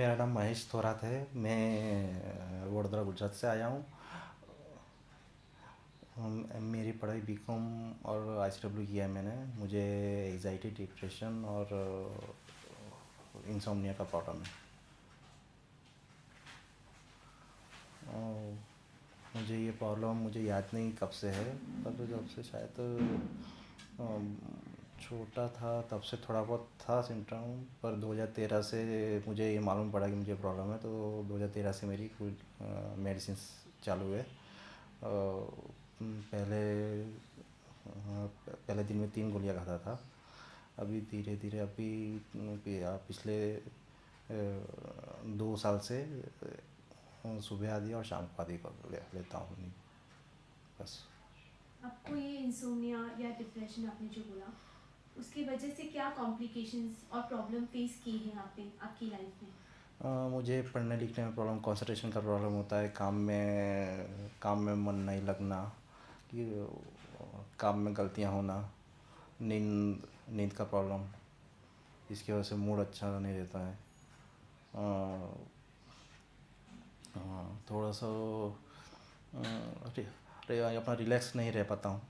मेरा नाम महेश थोरात है। मैं वडोदरा गुजरात से आया हूँ। मेरी पढ़ाई बीकॉम और आईसीडब्ल्यू किया है मैंने। मुझे एंजाइटी, डिप्रेशन और इंसोम्निया का प्रॉब्लम है। और मुझे ये प्रॉब्लम मुझे याद नहीं कब से है, पर जब से शायद अम, छोटा था तब से थोड़ा बहुत था सिम्टम। पर 2013 से मुझे ये मालूम पड़ा कि मुझे प्रॉब्लम है, तो 2013 से मेरी कोई मेडिसिन चालू है। पहले पहले दिन में 3 गोलियां खाता था। अभी धीरे धीरे पिछले 2 साल से सुबह आधी और शाम को आधी लेता हूँ। बस। आपको ये इंसोम्निया या डिप्रेशन आपने जो बोला, उसकी वजह से क्या कॉम्प्लिकेशंस और प्रॉब्लम फेस की हैं आपने आपकी लाइफ में? मुझे पढ़ने लिखने में प्रॉब्लम, कंसंट्रेशन का प्रॉब्लम होता है। काम में मन नहीं लगना, कि काम में गलतियाँ होना, नींद नींद का प्रॉब्लम, इसकी वजह से मूड अच्छा नहीं रहता है। थोड़ा सा अपना रिलैक्स नहीं रह पाता हूँ।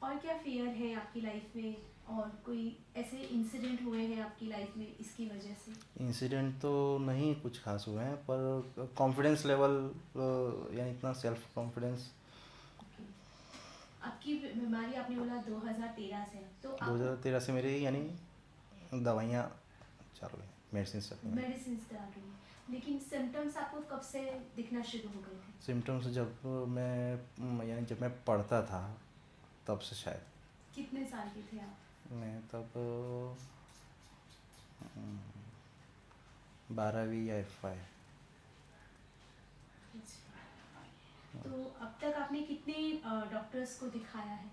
और क्या फेयर है आपकी लाइफ में, और कोई ऐसे इंसिडेंट हुए हैं आपकी लाइफ में इसकी वजह से? इंसिडेंट तो नहीं कुछ खास हुए हैं, पर कॉन्फिडेंस लेवल, यानी इतना सेल्फ कॉन्फिडेंस। ओके। आपकी बीमारी आपने बोला 2013 से, तो आपको 2013 से मेरी यानी दवाइयाँ चालू है, मेडिसिन चालू है। मेडिसिन स्टार्ट हुई, लेकिन सिम्टम्स आपको कब से दिखना शुरू हो गए थे? सिम्टम्स जब मैं पढ़ता था तब से शायद। कितने साल के थे आप? मैं तब 12वीं या F5। अच्छा। तो अब तक आपने कितने डॉक्टर्स को दिखाया है?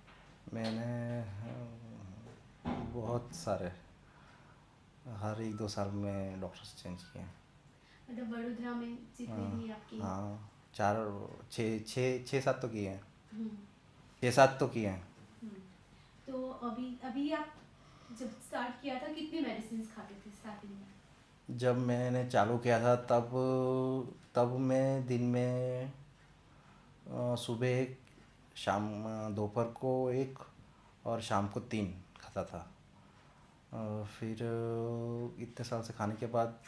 मैंने बहुत सारे, हर 1-2 साल में डॉक्टर्स चेंज किए हैं। मतलब वडोदरा में जितने हाँ, भी आपके। हाँ, चार, छः छः छः सात तो किए हैं। हम्म। 6-7 तो किए हैं। हम्म। तो अभी अभी आप जब स्टार्ट किया था कितनी मेडिसिन खाते थे स्टार्टिंग में? जब मैंने चालू किया था तब तब मैं दिन में सुबह एक, दोपहर को एक और शाम को 3 खाता था। फिर इतने साल से खाने के बाद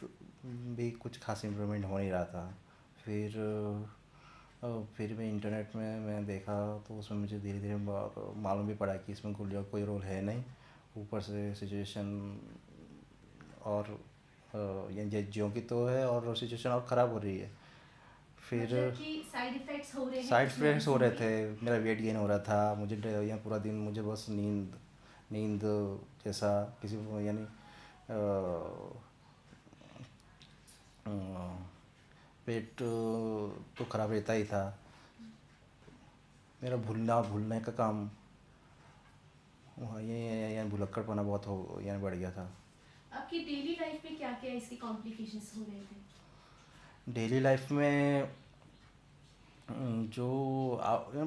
भी कुछ खास इम्प्रूवमेंट हो नहीं रहा था। फिर फिर मैं इंटरनेट में देखा, तो उसमें मुझे धीरे धीरे मालूम भी पड़ा कि इसमें गोलियों का कोई रोल है नहीं। ऊपर से सिचुएशन और ये ज्यों की तो है, और सिचुएशन और ख़राब हो रही है। फिर मतलब कि साइड इफेक्ट्स हो रहे हैं साइड इस इफेक्ट्स हो मेडिसिन रहे के? थे। मेरा वेट गेन हो रहा था, मुझे यहाँ पूरा दिन मुझे बस नींद नींद जैसा किसी यानी अ, पेट तो ख़राब रहता ही था। मेरा भूलने का काम, वहाँ ये भुलक्कड़पना बहुत हो यानी बढ़ गया था। आपकी डेली लाइफ में क्या क्या इसके कॉम्प्लिकेशंस हो रहे थे? डेली लाइफ में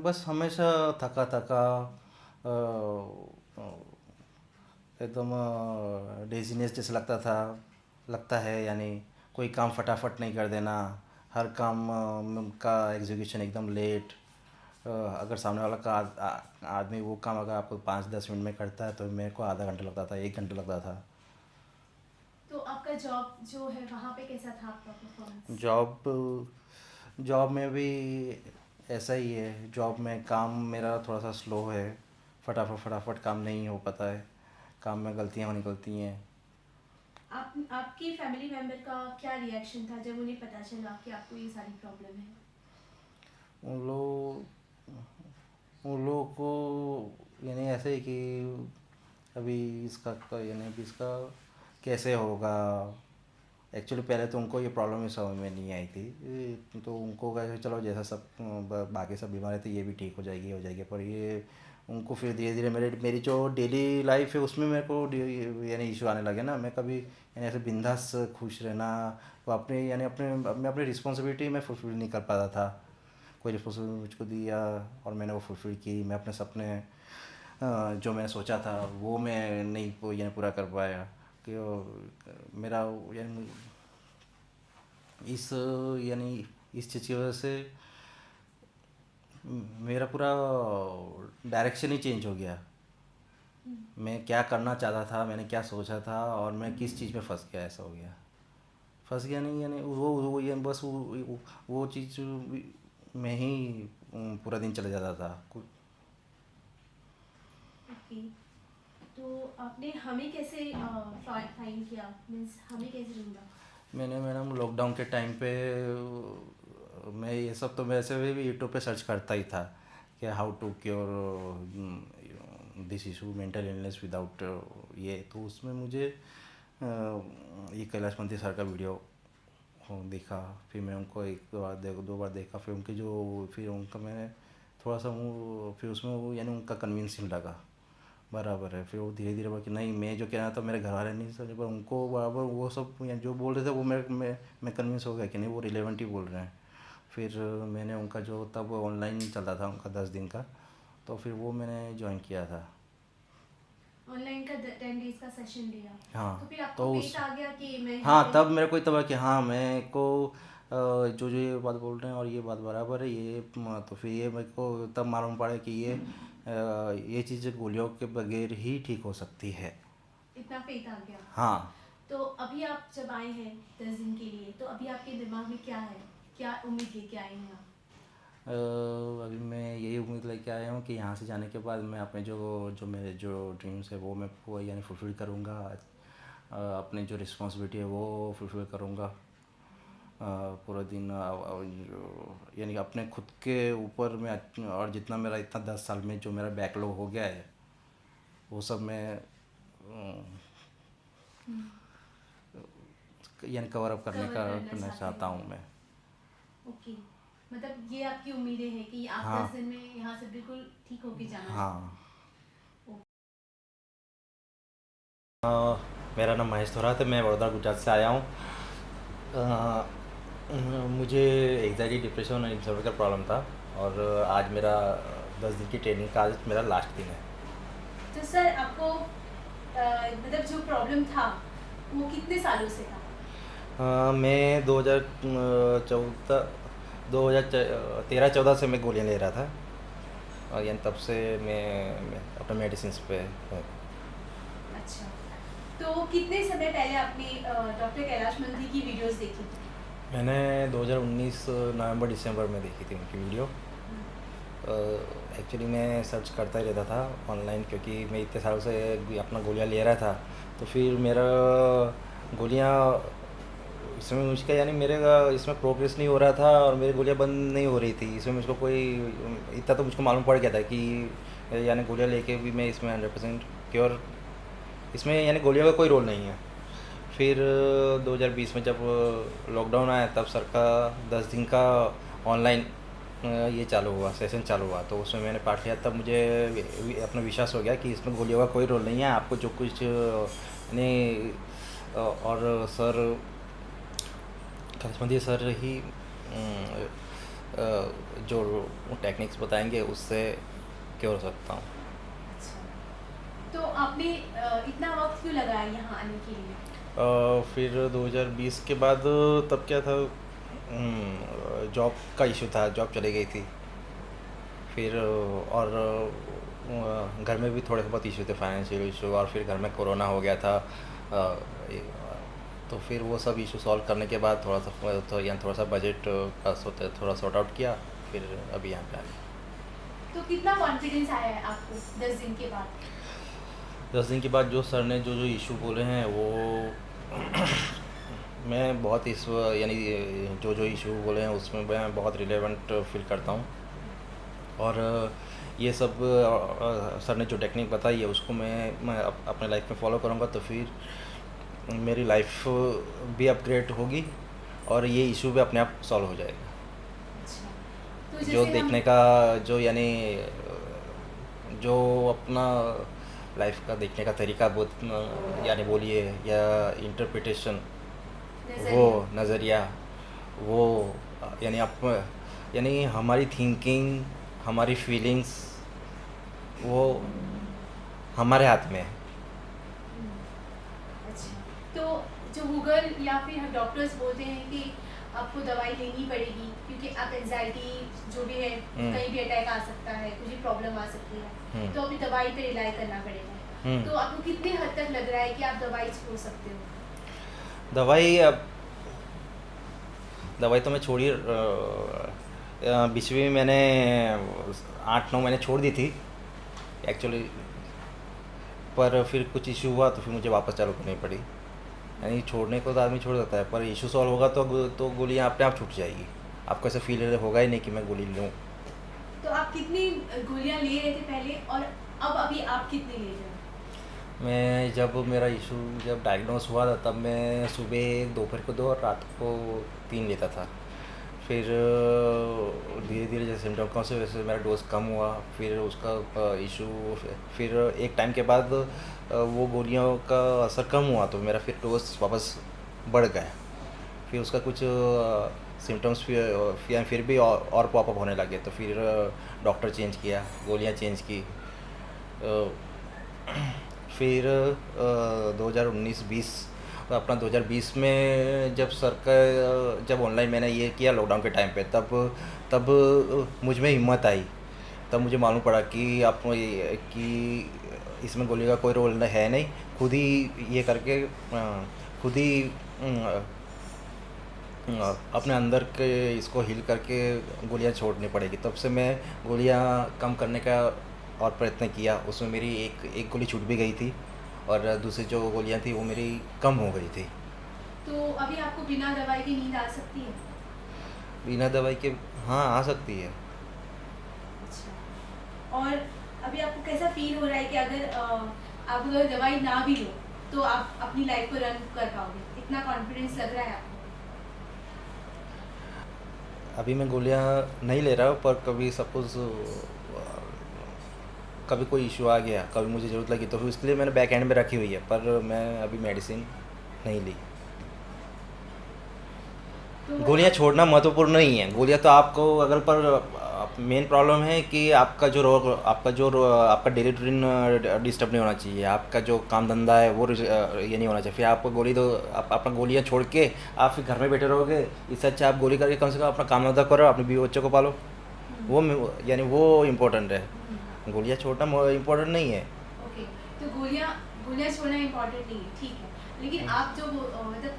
बस हमेशा थका थका, एकदम डेजीनेस जैसा लगता है। यानी कोई काम फटाफट नहीं कर देना, हर काम का एग्जीक्यूशन एकदम लेट। अगर सामने वाला आदमी वो काम अगर आपको 5-10 मिनट में करता है, तो मेरे को आधा घंटा लगता था, 1 घंटा लगता था। तो आपका जॉब जो है वहाँ पे कैसा था आपका परफॉर्मेंस? जॉब जॉब में भी ऐसा ही है। जॉब में काम मेरा थोड़ा सा स्लो है, फटाफट फटाफट काम नहीं हो पाता है, काम में गलतियाँ निकलती हैं। आप आपके फैमिली मेंबर का क्या रिएक्शन था जब उन्हें पता चला कि आपको ये सारी प्रॉब्लम है? उन लोग उन लोगों को यानी ऐसे ही कि अभी यानी अभी इसका कैसे होगा। एक्चुअली पहले तो उनको ये प्रॉब्लम ही समझ में नहीं आई थी। तो उनको कैसे चलो जैसा सब बाकी सब बीमारी थी, ये भी ठीक हो जाएगी। पर ये उनको फिर धीरे धीरे मेरी जो डेली लाइफ है उसमें मेरे को यानी इशू आने लगे ना। मैं कभी यानी ऐसे बिंदास खुश रहना, वो अपने यानी मैं अपनी रिस्पॉन्सिबिलिटी में फुलफिल नहीं कर पाता था। कोई रिस्पॉन्सिबिलिटी मुझको दिया और मैंने वो फुलफिल की। मैं अपने सपने जो मैंने सोचा था वो मैं नहीं यानी पूरा कर पाया। मेरा यानी इस यानी इस चीज़ की वजह से मेरा पूरा डायरेक्शन ही चेंज हो गया। मैं क्या करना चाहता था, मैंने क्या सोचा था और मैं किस चीज़ में फंस गया, ऐसा हो गया। फंस गया नहीं यानी वो ये बस वो चीज़ में ही पूरा दिन चला जाता था। ओके। तो आपने हमें कैसे फाइंड किया, मीन्स हमें कैसे ढूंढा? मैंने मैडम लॉकडाउन के टाइम पे मैं ये सब तो वैसे भी यूट्यूब पे सर्च करता ही था कि how to cure this issue mental illness without ये, तो उसमें मुझे ये कैलाश मंदिर सर का वीडियो देखा। फिर मैं उनको दो बार देखा। फिर उनके जो फिर उनका मैंने थोड़ा सा वो फिर उसमें वो यानी उनका कन्विंसिंग लगा, बराबर है। फिर वो धीरे धीरे बोला कि नहीं, मैं जो कह रहा था मेरे घर वाले नहीं समझे, पर उनको बराबर वो सब जो बोल रहे थे वो मैं कन्विंस हो गया कि नहीं वो रिलेवेंट ही बोल रहे हैं। फिर मैंने उनका जो तब ऑनलाइन चलता था उनका 10 दिन का, तो फिर वो मैंने ज्वाइन किया था। ऑनलाइन का 10 डेज का सेशन लिया। हाँ, तो फिर आपको तो फेथ आ गया कि मैं यहाँ हाँ, पे। तब मेरे को इतना कि हाँ मेरे को जो जो ये बात बोल रहे हैं और ये बात बराबर है, ये तो फिर ये मेरे को तब मालूम पड़ा कि ये चीज़ गोलियों के बगैर ही ठीक हो सकती है। इतना फेथ आ गया। हाँ। तो अभी आप जब आए हैं 10 दिन के लिए, तो अभी आपके दिमाग में क्या है, क्या उम्मीद लेके आए हैं आप? अभी मैं यही उम्मीद लेके आया हूँ कि यहाँ से जाने के बाद मैं अपने जो जो मेरे जो ड्रीम्स है वो मैं पूरा यानी फुलफ़िल करूँगा। अपनी जो रिस्पॉन्सिबिलिटी है वो फुलफ़िल करूँगा। पूरा दिन यानी अपने खुद के ऊपर मैं और जितना मेरा इतना 10 साल में जो मेरा बैकलॉग हो गया है वो सब मैं यानी कवर अप करने कवर का करना करना चाहते चाहता हैं। हूँ मैं। ओके। मतलब ये आपकी उम्मीदें हैं कि आप हाँ। 10 दिन में यहाँ से बिल्कुल ठीक होके जाना हाँ। चाहते हैं। मेरा नाम महेश थोरात है, मैं वडोदरा गुजरात से आया हूँ। मुझे एग्जाइटी, डिप्रेशन और इंसोम्निया का प्रॉब्लम था और आज मेरा 10 दिन की ट्रेनिंग का आज मेरा लास्ट दिन है। तो सर आपको मतलब जो प्रॉब्लम था वो कितने सालों से था? मैं 2013-14 से मैं गोलियाँ ले रहा था और यानी तब से मैं अपने मेडिसिन पे हूँ। अच्छा। तो कितने समय पहले आपने डॉक्टर कैलाश मंत्री की वीडियोस देखी थी? मैंने 2019 नवंबर दिसंबर में देखी थी उनकी वीडियो। एक्चुअली मैं सर्च करता ही रहता था ऑनलाइन, क्योंकि मैं इतने सालों से अपना गोलियाँ ले रहा था। तो फिर मेरा गोलियाँ इसमें मुझका यानी मेरे इसमें प्रोग्रेस नहीं हो रहा था और मेरी गोलियाँ बंद नहीं हो रही थी। इसमें मुझको कोई इतना तो मुझको मालूम पड़ गया था कि यानी गोलियाँ लेके भी मैं इसमें 100% क्योर, इसमें यानी गोलियों का कोई रोल नहीं है। फिर 2020 में जब लॉकडाउन आया तब सर का 10 दिन का ऑनलाइन ये चालू हुआ, सेशन चालू हुआ, तो उसमें मैंने पार्ट लिया। तब मुझे अपना विश्वास हो गया कि इसमें गोलियों का कोई रोल नहीं है। आपको जो कुछ यानी और सर करिश्मा सर ही जो टेक्निक्स बताएंगे उससे क्योर हो सकता हूँ। तो आपने इतना वक्त क्यों लगाया यहाँ आने के लिए? फिर 2020 के बाद तब क्या था, जॉब का इशू था, जॉब चली गई थी। फिर और घर में भी थोड़े बहुत इशू थे, फाइनेंशियल इशू, और फिर घर में कोरोना हो गया था। तो फिर वो सब इशू सॉल्व करने के बाद थोड़ा सा थोड़ा सा बजट का थोड़ा सॉर्ट आउट किया, फिर अभी यहाँ पे आ गए। तो कितना कॉन्फिडेंस आया है आपको 10 दिन के बाद? 10 दिन के बाद जो सर ने जो जो इशू बोले हैं वो मैं बहुत इस यानी जो जो इशू बोले हैं उसमें मैं बहुत रिलेवेंट फील करता हूँ। और ये सब सर ने जो टेक्निक बताई है उसको मैं अपने लाइफ में फॉलो करूँगा, तो फिर मेरी लाइफ भी अपग्रेड होगी और ये इशू भी अपने आप सॉल्व हो जाएगा। अच्छा। तो जो जैसे देखने हम का जो यानी जो अपना लाइफ का देखने का तरीका बहुत यानी बोलिए या इंटरप्रिटेशन, वो नजरिया नज़रिया, वो यानी आप यानी हमारी थिंकिंग, हमारी फीलिंग्स, वो हमारे हाथ में है। अच्छा। गूगल या फिर डॉक्टर्स बोलते हैं कि आपको दवाई लेनी पड़ेगी क्योंकि आप एंजाइटी जो भी है कहीं भी अटैक आ सकता है, कुछ भी प्रॉब्लम आ सकती है, तो अभी दवाई पे रिलाई करना पड़ेगा। तो आपको कितने हद तक लग रहा है कि आप दवाई छोड़ सकते हो? दवाई तो मैं छोड़ी, बीच में मैंने 8-9 महीने छोड़ दी थी एक्चुअली, पर फिर कुछ इशू हुआ तो फिर मुझे वापस चालू करनी पड़ी। यानी छोड़ने को तो आदमी छोड़ देता है, पर इशू सॉल्व होगा तो गोलियाँ अपने आप छूट जाएगी। आपको ऐसा फील होगा ही नहीं कि मैं गोली लूँ। तो आप कितनी गोलियां ले रहे थे पहले और अब अभी आप कितनी ले रहे हो? मैं जब डायग्नोस हुआ था तब मैं सुबह 1, दोपहर को 2 और रात को 3 लेता था। फिर धीरे धीरे जैसे सिम्टम कम से वैसे मेरा डोज कम हुआ, फिर उसका इशू, फिर एक टाइम के बाद वो गोलियों का असर कम हुआ तो मेरा फिर डोज वापस बढ़ गया। फिर उसका कुछ सिम्टम्स फिर भी और पॉपअप होने लगे, तो फिर डॉक्टर चेंज किया, गोलियां चेंज की। फिर 2019-20 अपना 2020 में जब ऑनलाइन मैंने ये किया लॉकडाउन के टाइम पे, तब मुझ में हिम्मत आई। तब मुझे मालूम पड़ा कि इसमें गोली का कोई रोल है नहीं, खुद ही ये करके खुद ही अपने अंदर के इसको हील करके गोलियां छोड़नी पड़ेगी। तब से मैं गोलियां कम करने का और प्रयत्न किया। उसमें मेरी एक गोली छूट भी गई थी और दूसरी जो गोलियां थी वो मेरी कम हो गई थी। तो अभी आपको बिना दवाई की नींद आ सकती है? बिना दवाई के हाँ आ सकती है। अच्छा, और अभी आपको कैसा फील हो रहा है कि आप अगर दवाई ना भी लो तो आप अपनी लाइफ को रन कर पाओगे? इतना कॉन्फिडेंस लग रहा है आपको? अभी मैं गोलियां नहीं ले रहा हूँ, पर कभी सपोज कभी कोई इशू आ गया, कभी मुझे ज़रूरत लगी तो फिर उसके लिए मैंने बैक एंड में रखी हुई है, पर मैं अभी मेडिसिन नहीं ली। तो गोलियां छोड़ना महत्वपूर्ण नहीं है। गोलियां तो आपको अगर पर मेन प्रॉब्लम है कि आपका डेली रूटीन डिस्टर्ब नहीं होना चाहिए, आपका जो काम धंधा है वो ये नहीं होना चाहिए। फिर आपको आप अपना गोलियां छोड़ के आप फिर घर में बैठे रहोगे, इससे अच्छा आप गोली करके कम से कम अपना काम धंधा करो, अपने बीवी बच्चों को पालो। वो इम्पोर्टेंट है, गोलियां छोड़ना इम्पोर्टेंट नहीं है। ओके, तो गोलियां गोलियां छोड़ना इम्पोर्टेंट नहीं है, ठीक है, लेकिन आप जो मतलब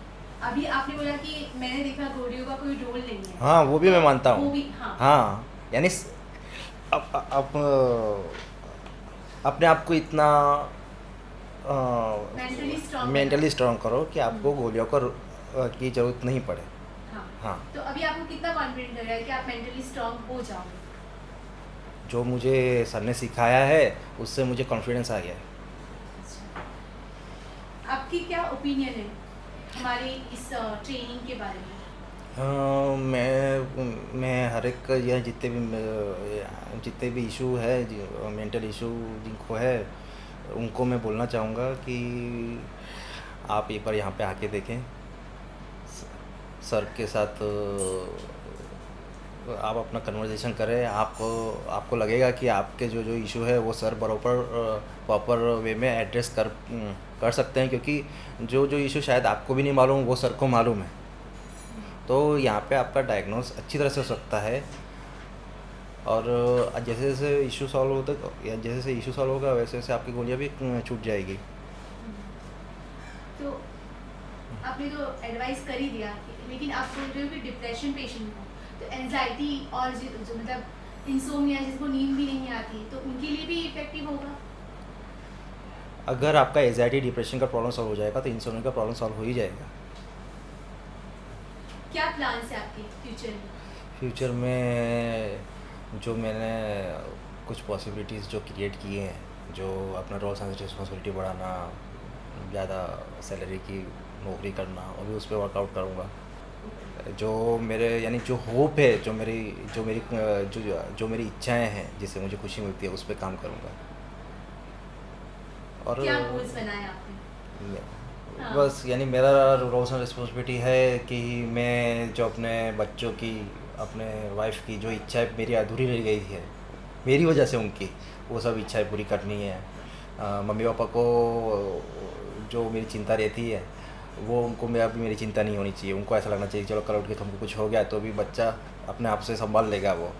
अभी आपने बोला कि मैंने देखा गोलियों का कोई रोल नहीं है। हाँ, वो भी मैं मानता वो हूँ। भी हाँ। हाँ, यानी अब अपने आप को इतना मेंटली स्ट्रांग करो कि आपको गोलियों की ज़रूरत नहीं पड़े। हाँ। हाँ, तो अभी आपको कितना कॉन्फिडेंट लग रहा है कि आप मेंटली स्ट्रांग हो जाओगे? जो मुझे सर ने सिखाया है उससे मुझे कॉन्फिडेंस आ गया है। अच्छा। आपकी क्या ओपिनियन है हमारे इस ट्रेनिंग के बारे में? मैं हर एक यह जितने भी इशू है, मेंटल इशू जिनको है, उनको मैं बोलना चाहूँगा कि आप एक बार यहाँ पे आके देखें। सर के साथ आप अपना कन्वर्सेशन करें, आपको लगेगा कि आपके जो इशू है वो सर बराबर प्रॉपर वे में एड्रेस कर सकते हैं, क्योंकि जो इशू शायद आपको भी नहीं मालूम वो सर को मालूम है। तो यहाँ पे आपका डायग्नोस अच्छी तरह से हो सकता है, और जैसे जैसे इशू सॉल्व होगा वैसे वैसे आपकी गोलियाँ भी छूट जाएगी। तो आपने तो एडवाइस कर ही दिया, लेकिन आप बोल रहे हो कि डिप्रेशन पेशेंट हो, तो एंजाइटी और जो मतलब इंसोम्निया जिसको नींद भी नहीं आती, तो उनके लिए भी इफेक्टिव होगा? अगर आपका एंजाइटी डिप्रेशन का प्रॉब्लम सॉल्व हो जाएगा तो इंसोम्निया का प्रॉब्लम सॉल्व हो ही जाएगा। क्या प्लान्स है आपके फ्यूचर में? फ्यूचर में जो मैंने कुछ पॉसिबिलिटीज़ जो क्रिएट किए हैं, जो अपना रोल्स एंड रिस्पॉन्सिबिलिटी बढ़ाना, ज़्यादा सैलरी की नौकरी करना, और भी उस पर वर्कआउट करूँगा। जो मेरे यानी जो होप है, जो मेरी इच्छाएं हैं जिससे मुझे खुशी मिलती है, उस पर काम करूँगा। और क्या गोल्स बनाए आपने? हाँ। बस यानी मेरा रोल्स एंड रिस्पॉन्सिबिलिटी है कि मैं जो अपने बच्चों की, अपने वाइफ की जो इच्छाएं मेरी अधूरी रह गई है मेरी वजह से, उनकी वो सब इच्छाएं पूरी करनी है। मम्मी पापा को जो मेरी चिंता रहती है वो उनको मैं अभी मेरी चिंता नहीं होनी चाहिए। उनको ऐसा लगना चाहिए चलो कल उठ के तुमको कुछ हो गया तो भी बच्चा अपने आप से संभाल लेगा वो।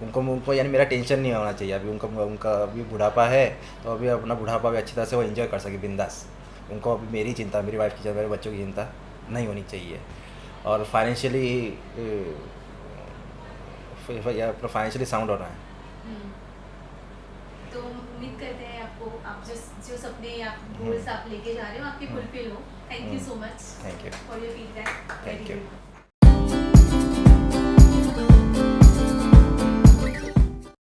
उनको यानी मेरा टेंशन नहीं होना चाहिए। अभी उनका अभी बुढ़ापा है तो अभी अपना बुढ़ापा भी अच्छी तरह से वो एंजॉय कर सके बिंदास। उनको अभी मेरी चिंता, मेरी वाइफ की चिंता, मेरे बच्चों की चिंता नहीं होनी चाहिए। और फाइनेंशियली अपना फाइनेंशियली साउंड होना है। हम्म, तो उम्मीद करते हैं आपको आप जो सपने या गोल्स आप लेके जा रहे हो आपके फुलफिल हो। Thank you so much thank you. For your feedback. Thank you.